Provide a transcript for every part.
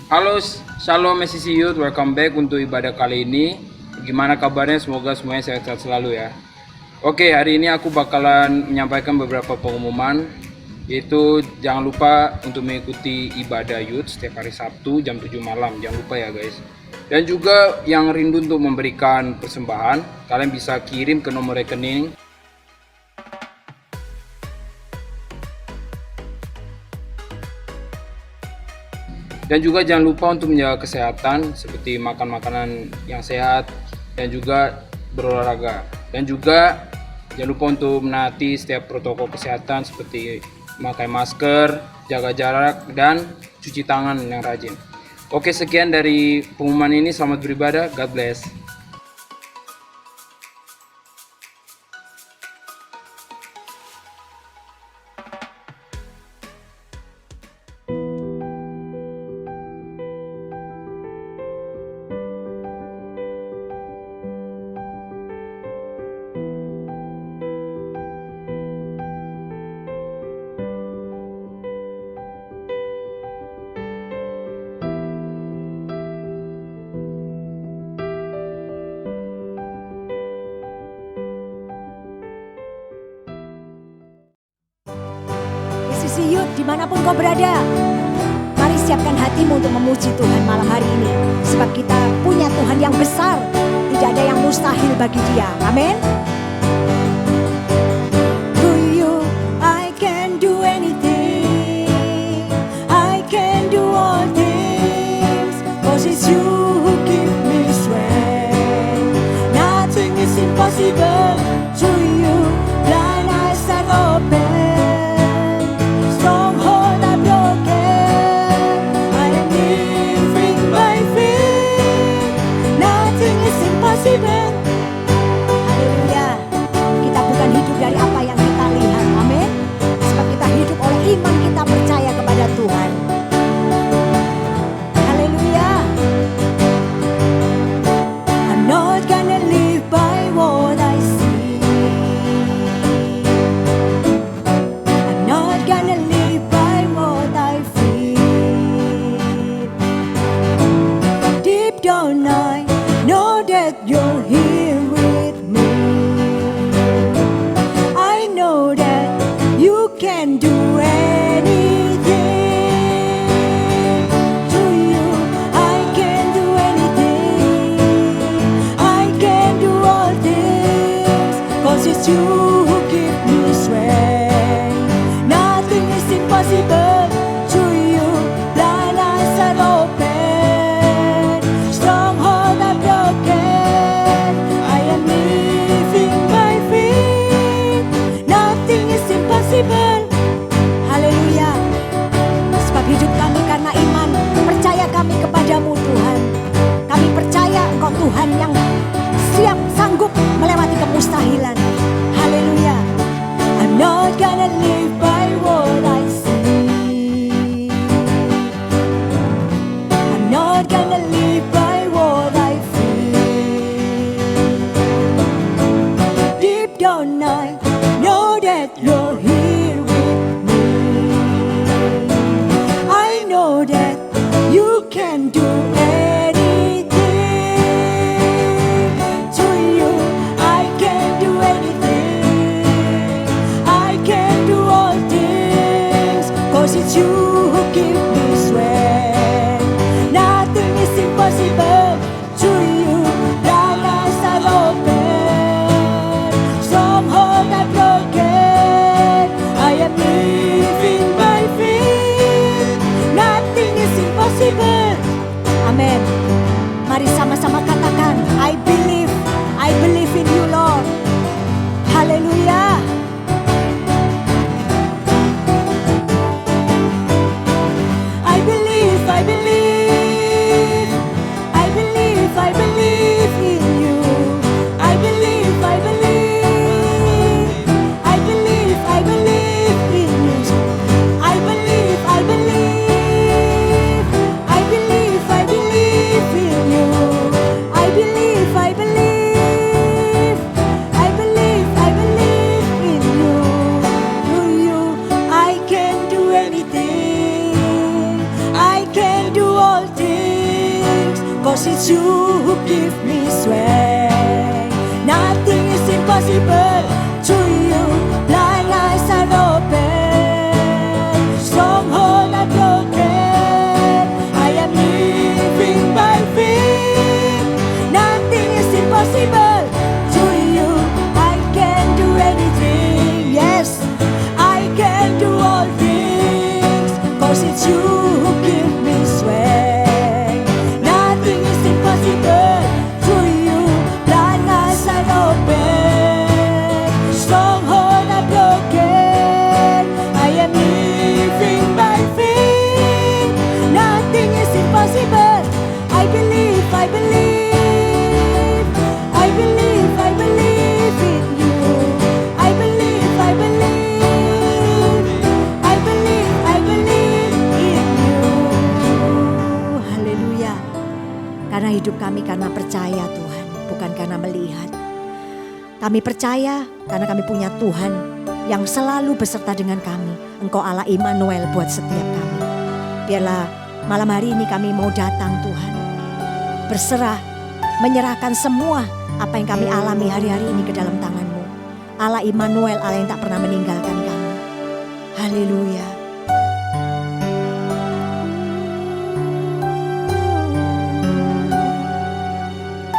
Halo, Shalom SCC Youth, welcome back untuk ibadah kali ini. Gimana kabarnya? Semoga semuanya sehat-sehat selalu ya. Oke, hari ini aku bakalan menyampaikan beberapa pengumuman, yaitu jangan lupa untuk mengikuti ibadah youth setiap hari Sabtu jam 7 malam, jangan lupa ya guys. Dan juga yang rindu untuk memberikan persembahan, kalian bisa kirim ke nomor rekening. Dan juga jangan lupa untuk menjaga kesehatan seperti makan makanan yang sehat dan juga berolahraga. Dan juga jangan lupa untuk menaati setiap protokol kesehatan seperti memakai masker, jaga jarak, dan cuci tangan yang rajin. Oke, sekian dari pengumuman ini. Selamat beribadah. God bless. SCC Youth dimanapun kau berada, mari siapkan hatimu untuk memuji Tuhan malam hari ini. Sebab kita punya Tuhan yang besar, tidak ada yang mustahil bagi Dia. Amin. To you I can do anything, I can do all things, 'cause it's you who give me strength. Nothing is impossible to you. Blind eyes are open, haleluya. Kita bukan hidup dari apa yang kita lihat, amin. Sebab kita hidup oleh iman, kita percaya kepada Tuhan. Haleluya. I'm not gonna live by what I see, I'm not gonna live by what I feel. Deep down I know that you're here with me. I know that you can do anything. To you I can do anything, I can do all things, 'cause it's you who give me strength. Nothing is impossible to you. Blind eyes are open, stronghold are broken. I am living by faith. Nothing is impossible. Haleluya. Sebab hidup kami karena iman, percaya kami kepadamu Tuhan. Kami percaya Engkau Tuhan yang siap sanggup melewati kemustahilan. Haleluya. I'm not gonna live by what I see, I'm not gonna live by what I feel. Deep down I know that you're here with me. I know that you can do anything. To you I can do anything, I can do all things, 'cause it's you who give me strength. Nothing is impossible to you. Blind eyes are open, stronghold are broken. I melihat. Kami percaya karena kami punya Tuhan yang selalu beserta dengan kami. Engkau Allah Immanuel buat setiap kami. Biarlah malam hari ini kami mau datang Tuhan, berserah, menyerahkan semua apa yang kami alami hari-hari ini ke dalam tangan-Mu. Allah Immanuel, Allah yang tak pernah meninggalkan kami. Haleluya.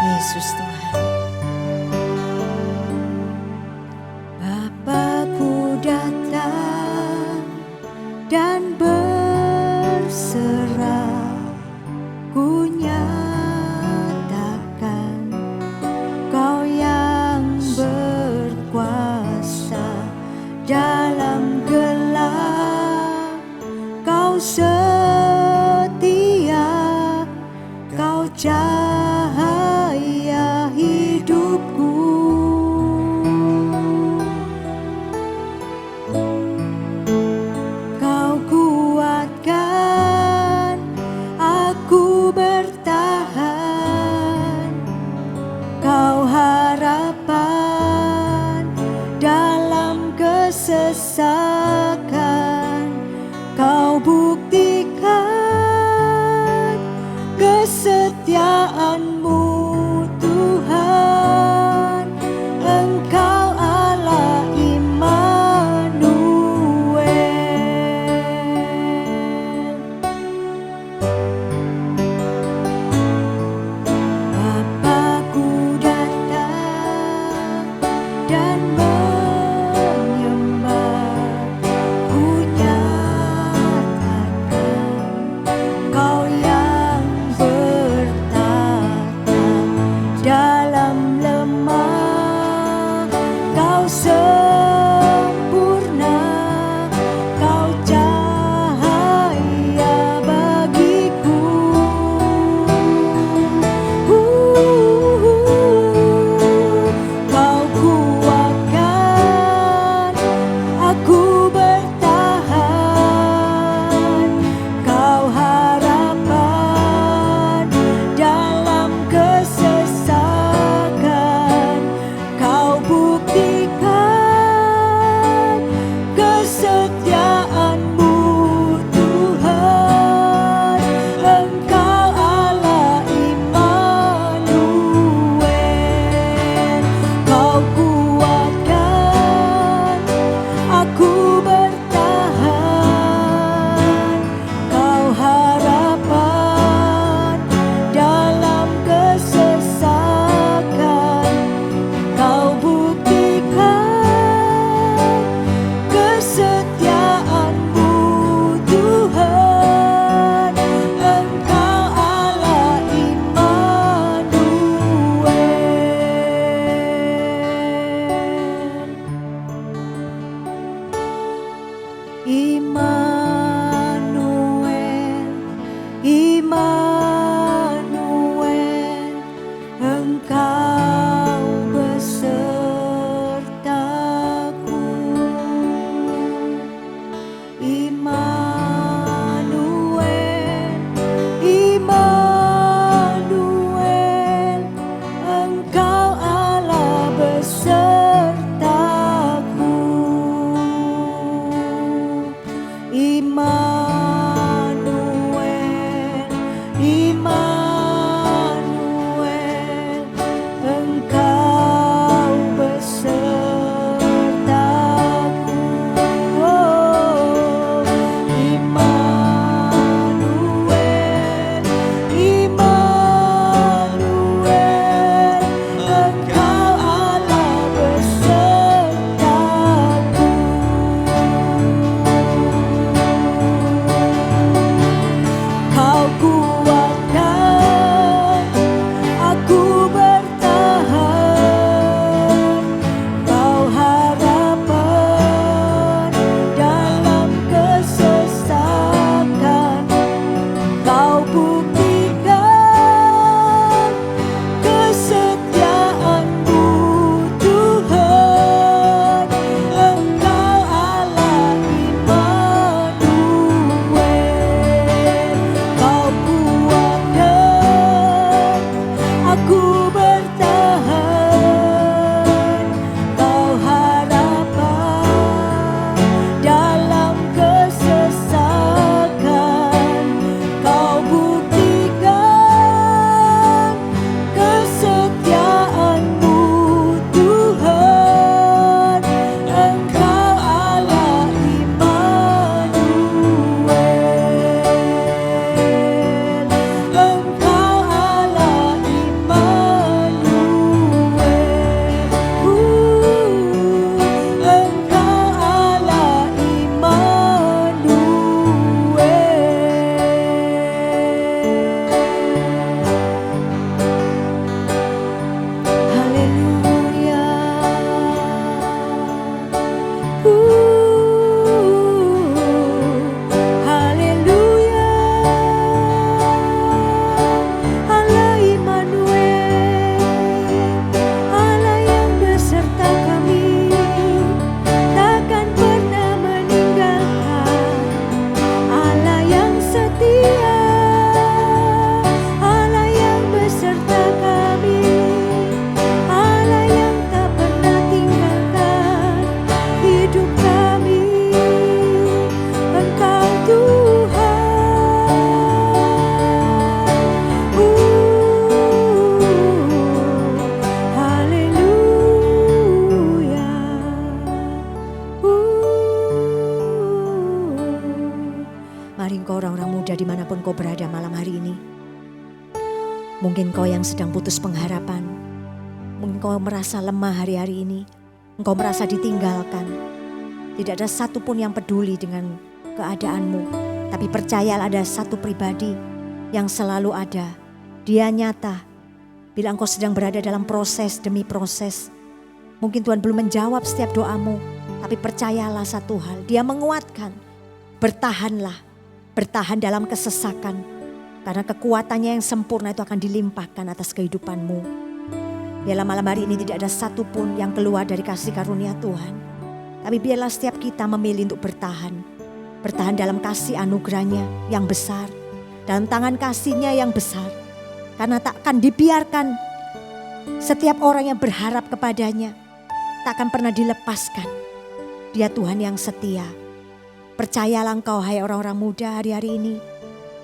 Yesus Tuhan. Bapakku datang dan berserah, ku nyatakan Kau yang berkuasa dalam gelap. Kau setia, Kau cahaya hidupku. Kau kuatkan aku bertahan. Kau harapan dalam kesesakan. Kau buktikan kesetiaan-Mu Tuhan. Engkau Allah Immanuel. Bapakku datang dan menyembah, ku nyatakan Kau yang bertata dalam lemah. Kau sempurna, Kau cahaya bagiku. Kau kuatkan aku bertahan. Kau harapan dalam kesesakan. Kau buktikan kesetiaan-Mu Tuhan. Engkau Allah Immanuel. Kau kuatkan aku bertahan. Kau harapan dalam kesesakan. Kau buktikan kesetiaan-Mu Tuhan. Engkau Allah Immanuel. Immanuel, Engkau besertaku. Immanuel, Immanuel, Engkau Allah besertaku. Haleluya, Allah Immanuel, Allah yang beserta kami, takkan pernah meninggalkan. Allah yang setia, Allah yang beserta kami, Allah yang tak pernah tinggalkan hidup kami. Engkau Tuhan, haleluya. Mari engkau orang-orang muda dimanapun kau berada malam hari ini. Mungkin kau yang sedang putus pengharapan, mungkin kau merasa lemah hari-hari ini, engkau merasa ditinggalkan. Tidak ada satupun yang peduli dengan keadaanmu, tapi percayalah ada satu pribadi yang selalu ada. Dia nyata. Bila engkau sedang berada dalam proses demi proses, mungkin Tuhan belum menjawab setiap doamu, tapi percayalah satu hal, Dia menguatkan. Bertahanlah, bertahan dalam kesesakan, karena kekuatannya yang sempurna itu akan dilimpahkan atas kehidupanmu. Biarlah malam hari ini tidak ada satupun yang keluar dari kasih karunia Tuhan, tapi biarlah setiap kita memilih untuk bertahan. Bertahan dalam kasih anugerahnya yang besar, dalam tangan kasihnya yang besar. Karena tak akan dibiarkan setiap orang yang berharap kepadanya, tak akan pernah dilepaskan. Dia Tuhan yang setia. Percayalah engkau hai orang-orang muda hari-hari ini,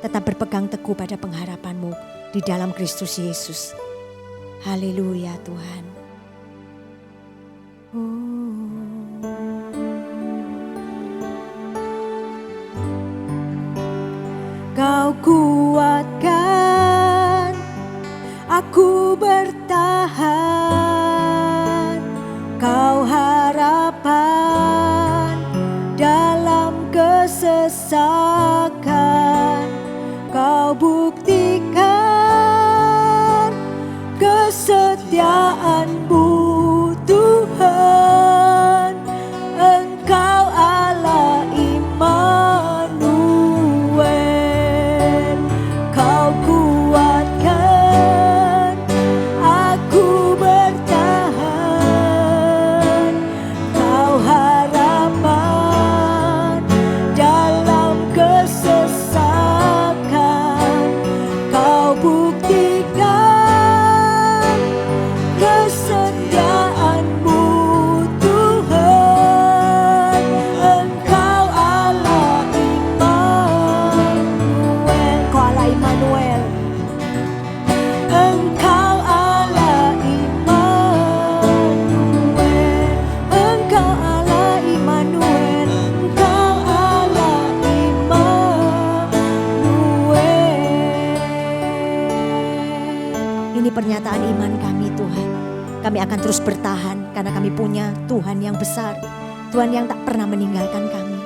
tetap berpegang teguh pada pengharapanmu di dalam Kristus Yesus. Haleluya Tuhan. Kau kuatkan aku bertahan, kau harapan dalam kesesakan, kau buktikan kesetiaanmu Tuhan. Engkau Allah Immanuel, kau kuatkan aku bertahan, kau harapan dalam kesesakan, kau buktikan kesetiaanmu Tuhan. Engkau Allah Immanuel, Engkau Allah Immanuel, Engkau Allah Immanuel, Engkau Allah Immanuel, Engkau Allah Immanuel. Ini pernyataan iman kami Tuhan. Kami akan terus bertahan karena kami punya Tuhan yang besar, Tuhan yang tak pernah meninggalkan kami.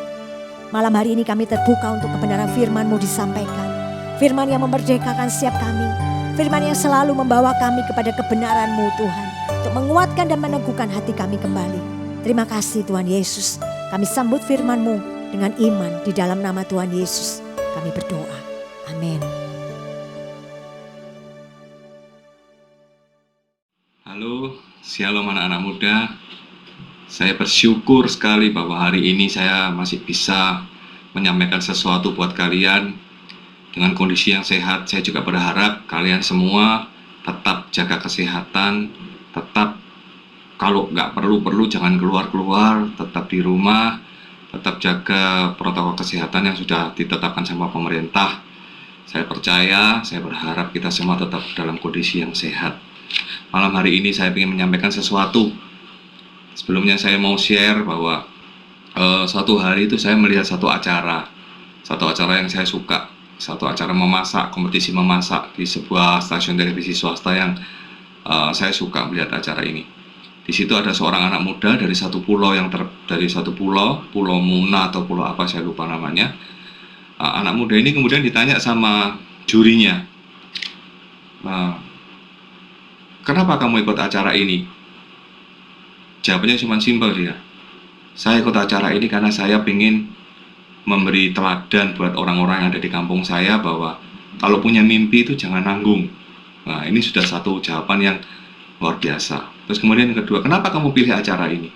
Malam hari ini kami terbuka untuk kebenaran firman-Mu disampaikan. Firman yang memerdekakan setiap kami. Firman yang selalu membawa kami kepada kebenaran-Mu Tuhan. Untuk menguatkan dan meneguhkan hati kami kembali. Terima kasih Tuhan Yesus. Kami sambut firman-Mu dengan iman di dalam nama Tuhan Yesus. Kami berdoa. Amin. Halo, shalom anak-anak muda. Saya bersyukur sekali bahwa hari ini saya masih bisa menyampaikan sesuatu buat kalian dengan kondisi yang sehat. Saya juga berharap kalian semua tetap jaga kesehatan, tetap kalau nggak perlu jangan keluar-keluar, tetap di rumah, tetap jaga protokol kesehatan yang sudah ditetapkan sama pemerintah. Saya percaya, saya berharap kita semua tetap dalam kondisi yang sehat. Malam hari ini saya ingin menyampaikan sesuatu. Sebelumnya saya mau share bahwa suatu hari itu saya melihat satu acara yang saya suka, satu acara memasak, kompetisi memasak di sebuah stasiun televisi swasta yang saya suka melihat acara ini. Di situ ada seorang anak muda dari satu pulau Pulau Muna atau pulau apa saya lupa namanya. Anak muda ini kemudian ditanya sama jurinya, kenapa kamu ikut acara ini? Jawabannya cuma simpel dia, Saya ikut acara ini karena saya ingin memberi teladan buat orang-orang yang ada di kampung saya bahwa kalau punya mimpi itu jangan nanggung. Nah, ini sudah satu jawaban yang luar biasa. Terus kemudian yang kedua, kenapa kamu pilih acara ini?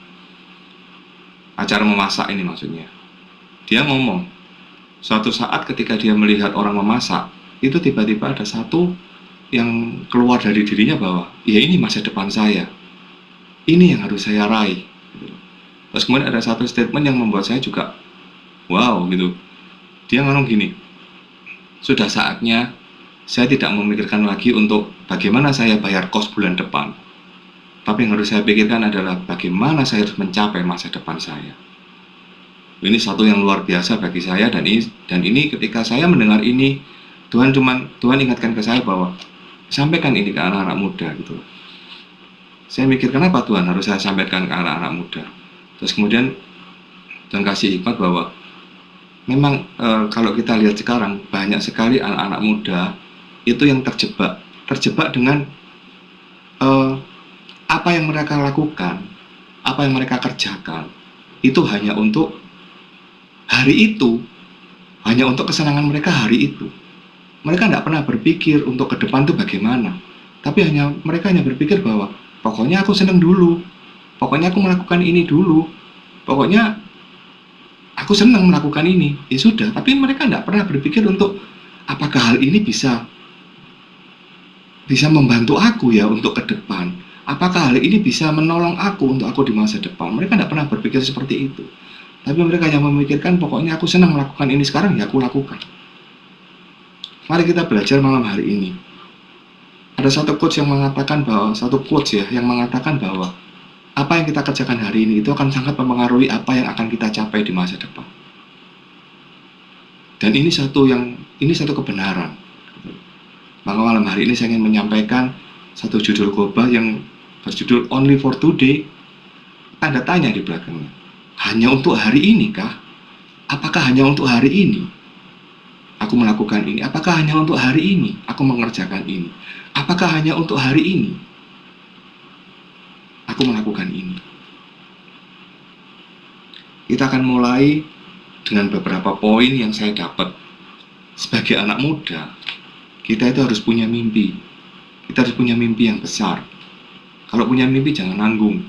Acara memasak ini maksudnya. Dia ngomong, suatu saat ketika dia melihat orang memasak, itu tiba-tiba ada satu yang keluar dari dirinya bahwa, ya ini masa depan saya. Ini yang harus saya raih. Terus kemudian ada satu statement yang membuat saya juga wow gitu. Dia ngomong gini, sudah saatnya saya tidak memikirkan lagi untuk bagaimana saya bayar kos bulan depan. Tapi yang harus saya pikirkan adalah bagaimana saya harus mencapai masa depan saya. Ini satu yang luar biasa bagi saya, dan ini ketika saya mendengar ini, Tuhan ingatkan ke saya bahwa sampaikan ini ke anak-anak muda gitu. Saya mikir kenapa Tuhan harus saya sampaikan ke anak-anak muda. Terus kemudian Tuhan kasih hikmat bahwa memang kalau kita lihat sekarang banyak sekali anak-anak muda itu yang terjebak dengan apa yang mereka lakukan, apa yang mereka kerjakan itu hanya untuk hari itu, hanya untuk kesenangan mereka hari itu. Mereka tidak pernah berpikir untuk ke depan itu bagaimana, tapi mereka hanya berpikir bahwa pokoknya aku senang dulu, pokoknya aku melakukan ini dulu, pokoknya aku senang melakukan ini, ya sudah. Tapi mereka tidak pernah berpikir untuk apakah hal ini bisa membantu aku ya untuk ke depan, apakah hal ini bisa menolong aku untuk aku di masa depan. Mereka tidak pernah berpikir seperti itu, tapi mereka hanya memikirkan pokoknya aku senang melakukan ini sekarang, ya aku lakukan. Mari kita belajar malam hari ini. Ada satu quotes yang mengatakan bahwa apa yang kita kerjakan hari ini itu akan sangat mempengaruhi apa yang akan kita capai di masa depan. Dan ini satu kebenaran. Maka malam hari ini saya ingin menyampaikan satu judul khotbah yang berjudul Only for Today. Tanda tanya di belakangnya. Hanya untuk hari ini kah? Apakah hanya untuk hari ini aku melakukan ini? Apakah hanya untuk hari ini aku mengerjakan ini? Apakah hanya untuk hari ini aku melakukan ini? Kita akan mulai dengan beberapa poin yang saya dapat. Sebagai anak muda, kita itu harus punya mimpi. Kita harus punya mimpi yang besar. Kalau punya mimpi jangan nanggung.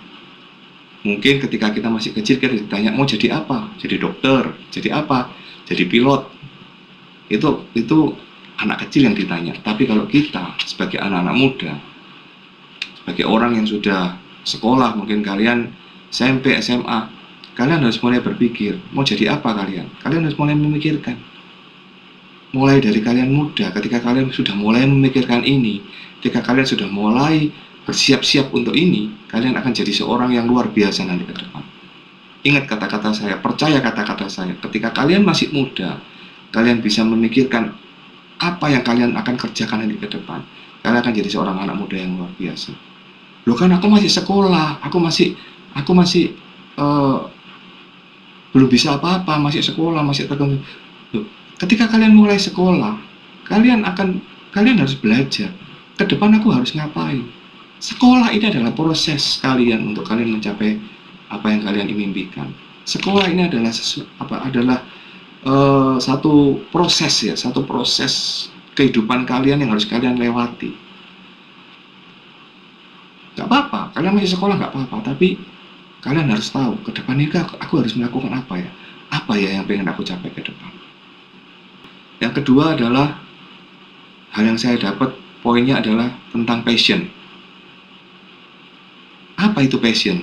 Mungkin ketika kita masih kecil kita ditanya mau jadi apa? Jadi dokter, jadi apa? Jadi pilot. Itu anak kecil yang ditanya. Tapi kalau kita sebagai anak-anak muda, sebagai orang yang sudah sekolah, mungkin kalian SMP, SMA, kalian harus mulai berpikir, mau jadi apa kalian? Kalian harus mulai memikirkan. Mulai dari kalian muda, ketika kalian sudah mulai memikirkan ini, ketika kalian sudah mulai bersiap-siap untuk ini, kalian akan jadi seorang yang luar biasa nanti ke depan. Ingat kata-kata saya, percaya kata-kata saya. Ketika kalian masih muda, kalian bisa memikirkan apa yang kalian akan kerjakan nanti ke depan. Kalian akan jadi seorang anak muda yang luar biasa. Loh kan aku masih sekolah, aku masih belum bisa apa-apa, masih sekolah, masih tergantung. Ketika kalian mulai sekolah, kalian harus belajar. Ke depan aku harus ngapain? Sekolah ini adalah proses kalian untuk kalian mencapai apa yang kalian impikan. Sekolah ini adalah satu proses kehidupan kalian yang harus kalian lewati. Gak apa-apa, kalian masih sekolah gak apa-apa, tapi kalian harus tahu ke depan ini aku harus melakukan apa ya yang pengen aku capai ke depan. Yang kedua adalah hal yang saya dapat, poinnya adalah tentang passion. Apa itu passion?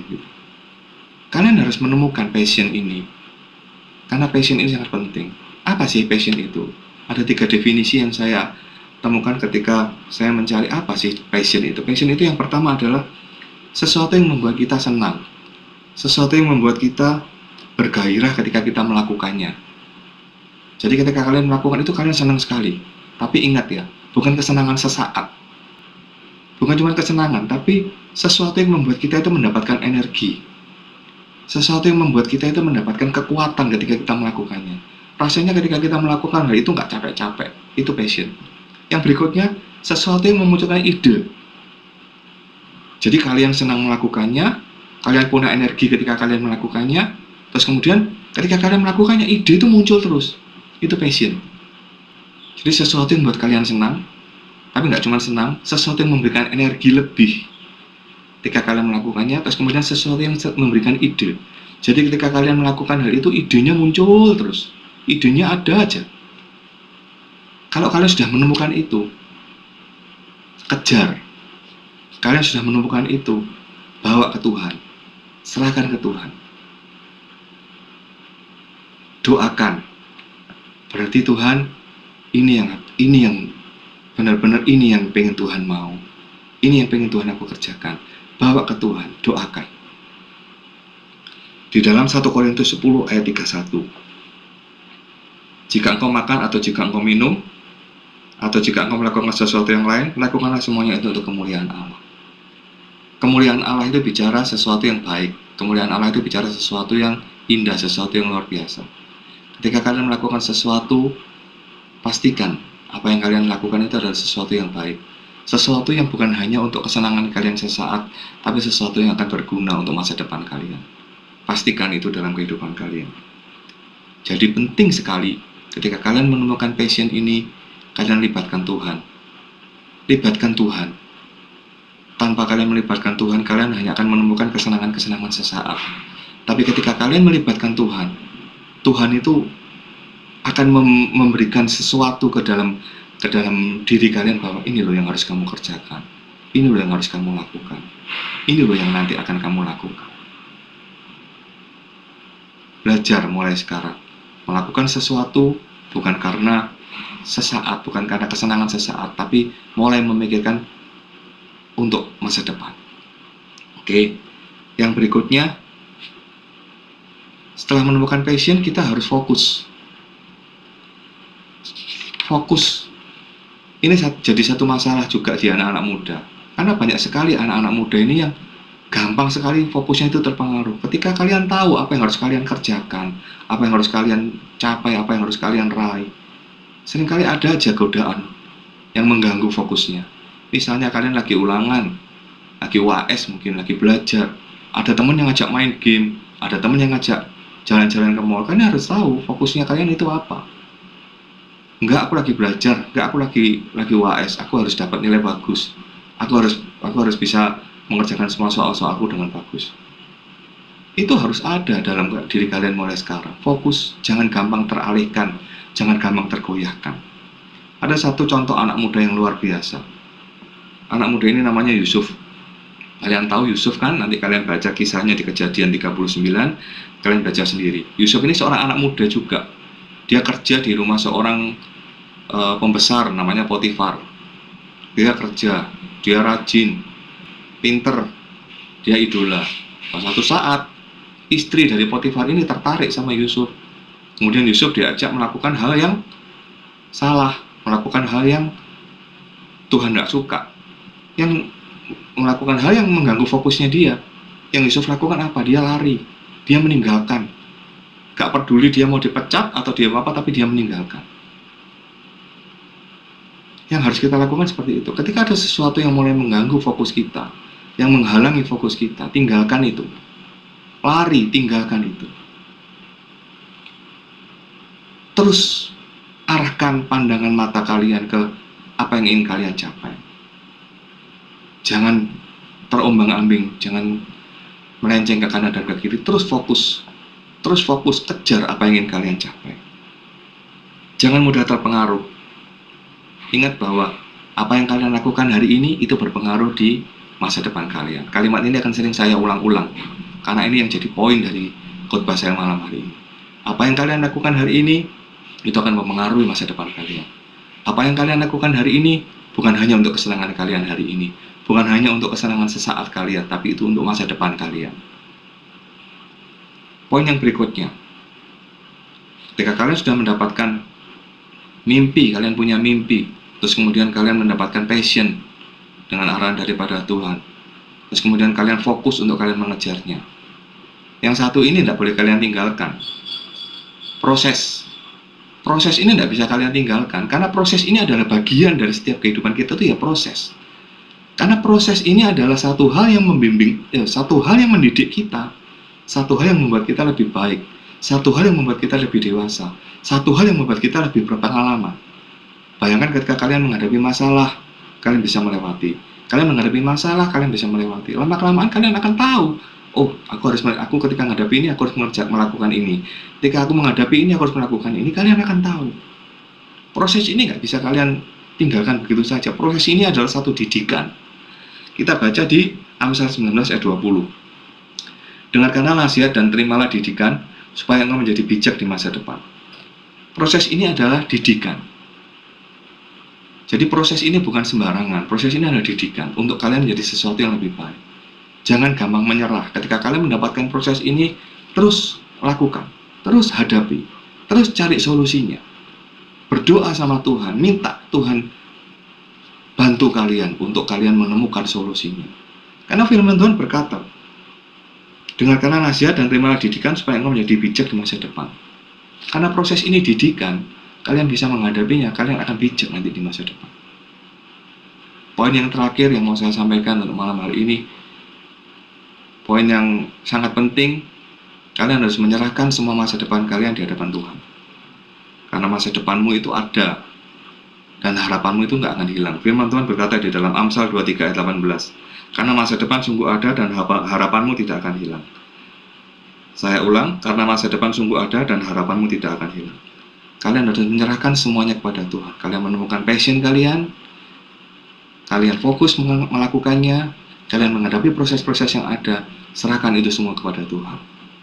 Kalian harus menemukan passion ini, karena passion ini sangat penting. Apa sih passion itu? Ada 3 definisi yang saya temukan ketika saya mencari apa sih passion itu. Passion itu yang pertama adalah sesuatu yang membuat kita senang, sesuatu yang membuat kita bergairah ketika kita melakukannya. Jadi ketika kalian melakukan itu kalian senang sekali. Tapi ingat ya, bukan kesenangan sesaat, bukan cuma kesenangan, tapi sesuatu yang membuat kita itu mendapatkan energi, sesuatu yang membuat kita itu mendapatkan kekuatan ketika kita melakukannya. Rasanya ketika kita melakukan hal itu nggak capek-capek, itu passion. Yang berikutnya, sesuatu yang memunculkan ide. Jadi kalian senang melakukannya, kalian punya energi ketika kalian melakukannya, Terus kemudian ketika kalian melakukannya, ide itu muncul terus. Itu passion. Jadi sesuatu yang buat kalian senang, tapi nggak cuma senang, sesuatu yang memberikan energi lebih. Ketika kalian melakukannya, terus kemudian sesuatu yang memberikan ide. Jadi ketika kalian melakukan hal itu, idenya muncul terus. Idenya ada aja. Kalau kalian sudah menemukan itu, kejar. Kalian sudah menemukan itu, bawa ke Tuhan. Serahkan ke Tuhan. Doakan. Berarti Tuhan, ini yang benar-benar ini yang pengen Tuhan mau. Ini yang pengen Tuhan aku kerjakan. Bawa ke Tuhan, doakan. Di dalam 1 Korintus 10 ayat 31. Jika engkau makan atau jika engkau minum, atau jika engkau melakukan sesuatu yang lain, lakukanlah semuanya itu untuk kemuliaan Allah. Kemuliaan Allah itu bicara sesuatu yang baik. Kemuliaan Allah itu bicara sesuatu yang indah, sesuatu yang luar biasa. Ketika kalian melakukan sesuatu, pastikan apa yang kalian lakukan itu adalah sesuatu yang baik. Sesuatu yang bukan hanya untuk kesenangan kalian sesaat, tapi sesuatu yang akan berguna untuk masa depan kalian. Pastikan itu dalam kehidupan kalian. Jadi penting sekali ketika kalian menemukan passion ini, kalian libatkan Tuhan. Libatkan Tuhan. Tanpa kalian melibatkan Tuhan, kalian hanya akan menemukan kesenangan-kesenangan sesaat. Tapi ketika kalian melibatkan Tuhan, Tuhan itu akan memberikan sesuatu ke dalam diri kalian bahwa ini loh yang harus kamu kerjakan. Ini loh yang harus kamu lakukan. Ini loh yang nanti akan kamu lakukan. Belajar mulai sekarang. Melakukan sesuatu bukan karena sesaat, bukan karena kesenangan sesaat, tapi mulai memikirkan untuk masa depan. Oke. Yang berikutnya, setelah menemukan passion, kita harus fokus. Fokus. Ini jadi satu masalah juga di anak-anak muda. Karena banyak sekali anak-anak muda ini yang gampang sekali fokusnya itu terpengaruh. Ketika kalian tahu apa yang harus kalian kerjakan, apa yang harus kalian capai, apa yang harus kalian raih, seringkali ada aja godaan yang mengganggu fokusnya. Misalnya kalian lagi ulangan, lagi UAS mungkin, lagi belajar. Ada teman yang ngajak main game, ada teman yang ngajak jalan-jalan ke mall. Kalian harus tahu fokusnya kalian itu apa. Enggak, aku lagi belajar. Enggak, aku lagi UAS. Aku harus dapat nilai bagus. Aku harus bisa mengerjakan semua soal-soalku dengan bagus. Itu harus ada dalam diri kalian mulai sekarang. Fokus, jangan gampang teralihkan, jangan gampang tergoyahkan. Ada satu contoh anak muda yang luar biasa. Anak muda ini namanya Yusuf. Kalian tahu Yusuf kan? Nanti kalian baca kisahnya di Kejadian 39, kalian baca sendiri. Yusuf ini seorang anak muda juga. Dia kerja di rumah seorang pembesar namanya Potifar. Dia kerja, dia rajin, pinter, dia idola. Suatu saat istri dari Potifar ini tertarik sama Yusuf. Kemudian Yusuf diajak melakukan hal yang salah, melakukan hal yang Tuhan tidak suka, yang melakukan hal yang mengganggu fokusnya dia. Yang Yusuf lakukan apa? Dia lari, dia meninggalkan. Gak peduli dia mau dipecat atau dia apa, tapi dia meninggalkan. Yang harus kita lakukan seperti itu. Ketika ada sesuatu yang mulai mengganggu fokus kita, yang menghalangi fokus kita, tinggalkan itu. Lari, tinggalkan itu. Terus arahkan pandangan mata kalian ke apa yang ingin kalian capai. Jangan terombang-ambing, jangan melenceng ke kanan dan ke kiri. Terus fokus, kejar apa yang ingin kalian capai. Jangan mudah terpengaruh. Ingat bahwa apa yang kalian lakukan hari ini itu berpengaruh di masa depan kalian. Kalimat ini akan sering saya ulang-ulang, karena ini yang jadi poin dari khotbah saya malam hari ini. Apa yang kalian lakukan hari ini itu akan mempengaruhi masa depan kalian. Apa yang kalian lakukan hari ini bukan hanya untuk kesenangan kalian hari ini, bukan hanya untuk kesenangan sesaat kalian, tapi itu untuk masa depan kalian. Poin yang berikutnya, ketika kalian sudah mendapatkan mimpi, kalian punya mimpi, terus kemudian kalian mendapatkan passion dengan arahan daripada Tuhan, terus kemudian kalian fokus untuk kalian mengejarnya. Yang satu ini tidak boleh kalian tinggalkan. Proses ini tidak bisa kalian tinggalkan, karena proses ini adalah bagian dari setiap kehidupan kita itu ya proses. Karena proses ini adalah satu hal yang membimbing, satu hal yang mendidik kita, satu hal yang membuat kita lebih baik, satu hal yang membuat kita lebih dewasa, satu hal yang membuat kita lebih berpengalaman. Bayangkan ketika kalian menghadapi masalah, kalian bisa melewati. Kalian menghadapi masalah, kalian bisa melewati. Lama-kelamaan kalian akan tahu, oh, aku ketika menghadapi ini, aku harus melakukan ini. Ketika aku menghadapi ini, aku harus melakukan ini. Kalian akan tahu. Proses ini nggak bisa kalian tinggalkan begitu saja. Proses ini adalah satu didikan. Kita baca di Amsal 19 ayat 20. Dengarkanlah nasihat dan terimalah didikan, supaya engkau menjadi bijak di masa depan. Proses ini adalah didikan. Jadi proses ini bukan sembarangan, proses ini adalah didikan untuk kalian menjadi sesuatu yang lebih baik. Jangan gampang menyerah. Ketika kalian mendapatkan proses ini, terus lakukan, terus hadapi, terus cari solusinya. Berdoa sama Tuhan, minta Tuhan bantu kalian untuk kalian menemukan solusinya. Karena firman Tuhan berkata, dengarkanlah nasihat dan terimalah didikan supaya engkau menjadi bijak di masa depan. Karena proses ini didikan, kalian bisa menghadapinya, kalian akan bijak nanti di masa depan. Poin yang terakhir yang mau saya sampaikan untuk malam hari ini, poin yang sangat penting, kalian harus menyerahkan semua masa depan kalian di hadapan Tuhan. Karena masa depanmu itu ada, dan harapanmu itu nggak akan hilang. Firman Tuhan berkata di dalam Amsal 23 ayat 18, karena masa depan sungguh ada dan harapanmu tidak akan hilang. Saya ulang, karena masa depan sungguh ada dan harapanmu tidak akan hilang. Kalian harus menyerahkan semuanya kepada Tuhan. Kalian menemukan passion kalian, kalian fokus melakukannya, kalian menghadapi proses-proses yang ada, serahkan itu semua kepada Tuhan.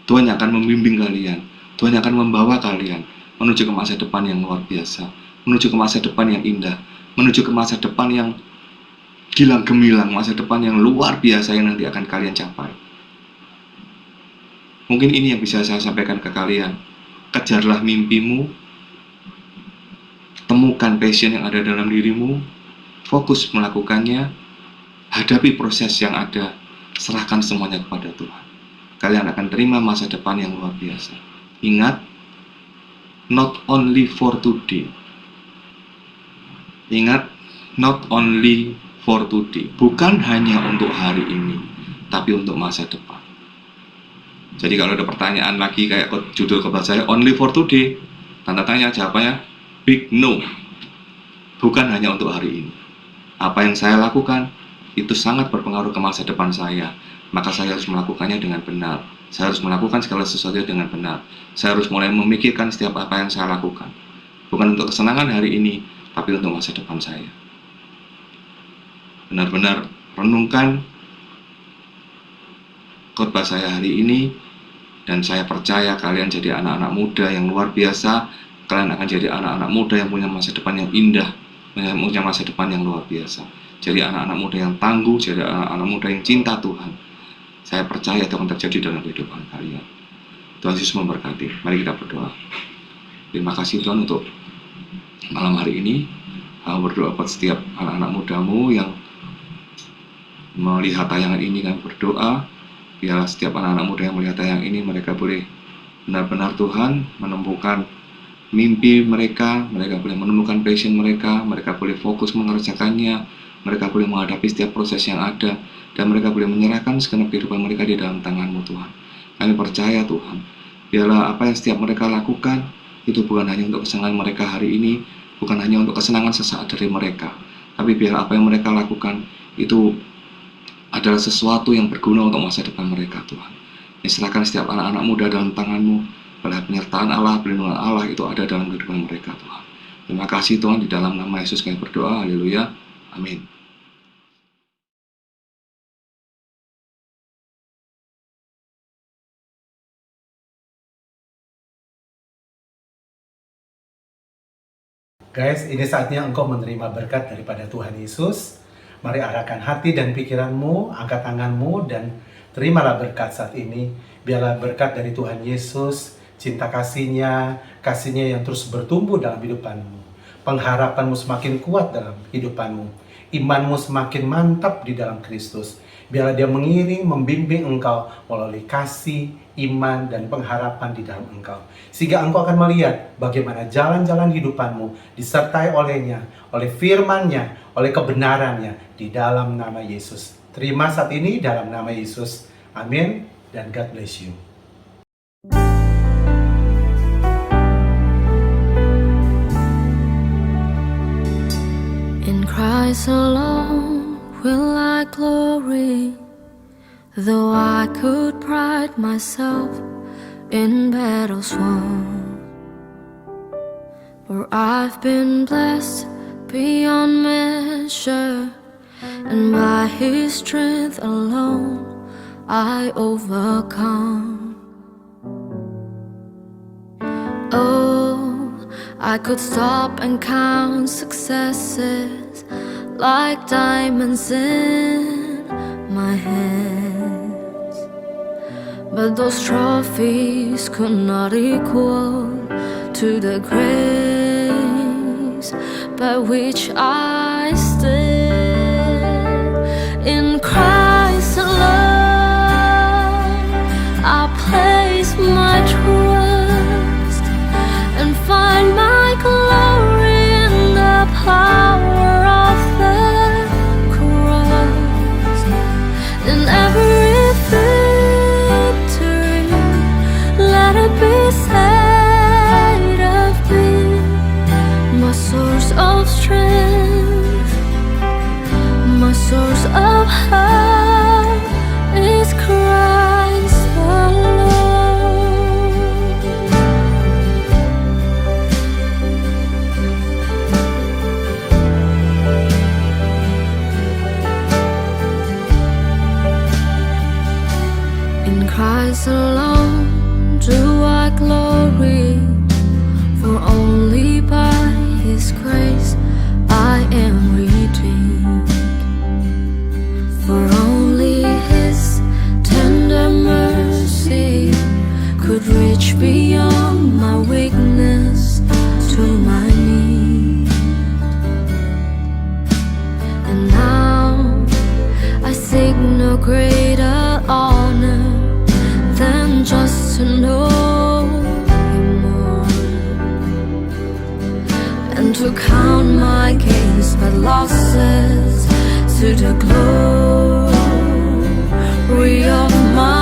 Tuhan yang akan membimbing kalian, Tuhan yang akan membawa kalian menuju ke masa depan yang luar biasa, menuju ke masa depan yang indah, menuju ke masa depan yang gilang gemilang, masa depan yang luar biasa yang nanti akan kalian capai. Mungkin ini yang bisa saya sampaikan ke kalian. Kejarlah mimpimu, temukan passion yang ada dalam dirimu, fokus melakukannya, hadapi proses yang ada, serahkan semuanya kepada Tuhan. Kalian akan terima masa depan yang luar biasa. Ingat, not only for today. Ingat, not only for today. Bukan hanya untuk hari ini, tapi untuk masa depan. Jadi kalau ada pertanyaan lagi kayak judul khotbah saya, only for today, tanda tanya, jawabannya big no. Bukan hanya untuk hari ini. Apa yang saya lakukan itu sangat berpengaruh ke masa depan saya. Maka saya harus melakukannya dengan benar. Saya harus melakukan segala sesuatu dengan benar. Saya harus mulai memikirkan setiap apa yang saya lakukan. Bukan untuk kesenangan hari ini, tapi untuk masa depan saya. Benar-benar renungkan khotbah saya hari ini, dan saya percaya kalian jadi anak-anak muda yang luar biasa. Kalian akan jadi anak-anak muda yang punya masa depan yang indah, punya masa depan yang luar biasa. Jadi anak-anak muda yang tangguh, jadi anak-anak muda yang cinta Tuhan. Saya percaya itu akan terjadi dalam kehidupan kalian. Tuhan Yesus memberkati. Mari kita berdoa. Terima kasih Tuhan untuk malam hari ini. Berdoa buat setiap anak-anak mudamu yang melihat tayangan ini, kami berdoa biarlah setiap anak-anak muda yang melihat tayangan ini, mereka boleh benar-benar Tuhan menemukan mimpi mereka, mereka boleh menemukan passion mereka boleh fokus mengerjakannya, mereka boleh menghadapi setiap proses yang ada, dan mereka boleh menyerahkan segenap kehidupan mereka di dalam tangan-Mu Tuhan. Kami percaya Tuhan, biarlah apa yang setiap mereka lakukan itu bukan hanya untuk kesenangan mereka hari ini, bukan hanya untuk kesenangan sesaat dari mereka, tapi biar apa yang mereka lakukan itu adalah sesuatu yang berguna untuk masa depan mereka Tuhan. Serahkan setiap anak-anak muda dalam tangan-Mu, biarlah penyertaan Allah, perlindungan Allah itu ada dalam kehidupan mereka Tuhan. Terima kasih Tuhan, di dalam nama Yesus kami berdoa, haleluya, amin. Guys, ini saatnya engkau menerima berkat daripada Tuhan Yesus. Mari arahkan hati dan pikiranmu, angkat tanganmu, dan terimalah berkat saat ini. Biarlah berkat dari Tuhan Yesus, cinta kasih-Nya yang terus bertumbuh dalam hidupanmu. Pengharapanmu semakin kuat dalam hidupanmu. Imanmu semakin mantap di dalam Kristus. Biarlah Dia mengiring, membimbing engkau melalui kasih, iman, dan pengharapan di dalam engkau. Sehingga engkau akan melihat bagaimana jalan-jalan hidupanmu disertai olehnya, oleh firman-Nya, oleh kebenarannya di dalam nama Yesus. Terima saat ini dalam nama Yesus. Amin, dan God bless you. alone will I glory, though I could pride myself in battles won. For I've been blessed beyond measure, and by His strength alone I overcome. Oh, I could stop and count successes like diamonds in my hands, but those trophies could not equal to the grace by which I stand. In Christ alone I place my trust and find my glory in the power of the cross. In every victory, let it be said of me, my source of strength, my source of hope is Christ alone. In Christ alone do I glory, for only by His grace I am redeemed. For only His tender mercy could reach beyond my weakness to my need. And now I seek no greater honor than just to know Him more, and to count my gains but losses to the glory of my